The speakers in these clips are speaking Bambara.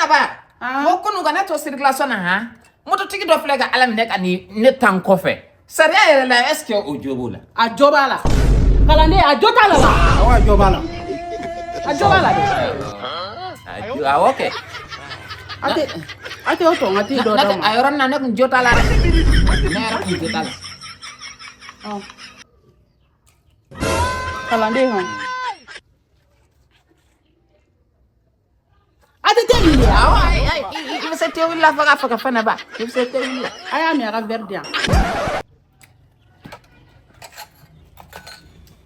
fanaba ko kunu kana to circulation ha moto tigi do flega alam nek ani ne tan ko fe sariya yere la est-ce que o jobola a jobala kalande a jotala la awa jobala a jobala de okay ate o to ngati do do ma ayoran na nek jotala na ra jotala kalande ha ate te ni ay você te willa faga fanaba você te willa aya mi aga verdia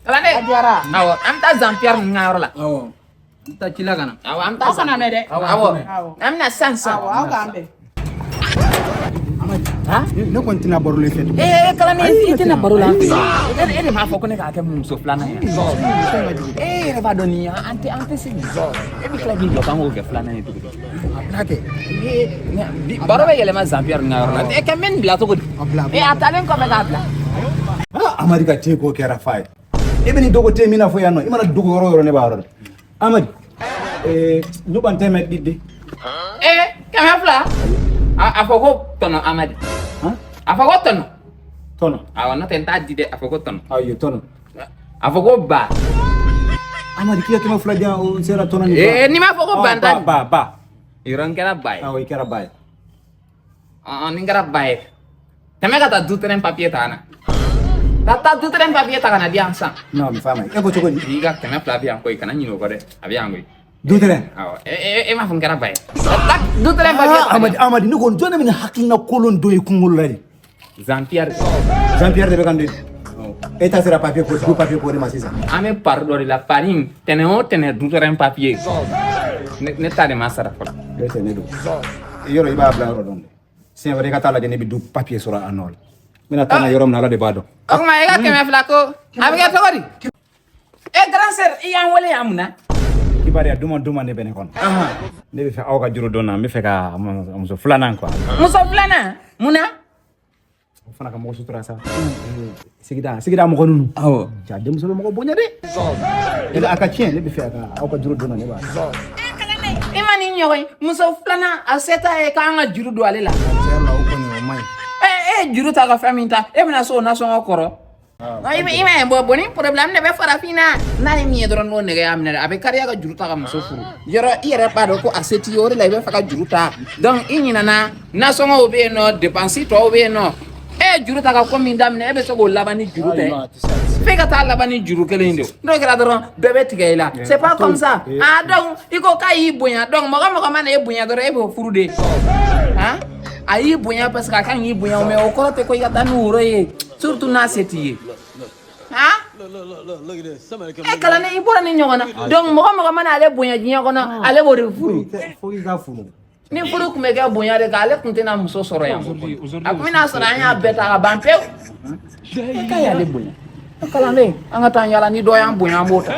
kalande adiara awo am ta Jean-Pierre ngawro la awo ta cila kana awo am ta kana me de awo am na sansa awo gambe ha ne kontina baro le fet kalande itina baro la ede ma foko ne ka ke mum so flana ya va doni ante si e bi kla bi lo kan o ke flana ni to ablake baro be yele ma Jean-Pierre ngawro la e ke men bla to ko e atalen ko be ka bla Amadi ka te ko kera fay ibeni dogo te mina fo yanno imana dogo yoro ne baro Amadi no ban temet diddi kama fla afoko tono Amadi afoko tono awana tenta dide afoko tono ayo tono afoko ba Amadi kiya kema fula dia o sera tono ni ni ma afoko banda ba iron kera bay awo ikera bay ni kera bay teme kata dutren papier tana tata dutren papier tana dia ansa no mi fama e ko chogoni diga teme fla bi anko ikana nyino ko de abi ango dutren awo ma fun kera bay tata dutren papier Amadi ni gon jona min hakina kolon do e kungol lari Jean-Pierre de bekandi eta sera papier ko du papier ko de masisa ame pardo de la farine tene dutren papier ne ta de masara ko lete ne do yoro iba bla ro don c'est vrai ka tala de ne bi du papier sura anol mina tana yorom na la de bado ma ega keme flako abi ga togori grand sœur iyan wole amuna kibaria duma ne bene kon ne be fa awka juro donna mi fe ka muso fulana quoi muso fulana muna fana ka mo sutura sa sigida mo konunu awo ja dem so mo ko bonya de ila aka chien ne be fa ka awka juro donna ne ba imani nyoy muso fulana aseta e ka nga juru do alela serla o ko ni o mai juru ta ka faminta e bina so na so ngokoro ima boni problem ne be farafina na ni mi doron no ne ga amna abe kariya ga juru ta ka muso furu yoro ire pa do ko aseti yore la be fa ka juru ta donc inyina na so ngo be no dépense to be no juru ta ka ko min damne e be so go labani juru te fe ka ta labani juru kele ndo ndo kira doron bebe tigela c'est pas comme ça donc iko ka yi bonya donc mo ga man e bonya do e be furu de ayi bonya parce que kan yi bonya me o ko te ko yata nuro ye surtout na seti Look at this. Somebody come. kala ne ibora ni nyogona donc mo man ale bonya jinya kono ale bo de furu fo ga furu ni furu kuma ga bonya de ale kunte na muso soro ya akumina soro anya beta ga bampe ka ya le bonya kala ne anga tan yala ni do ya bonya mota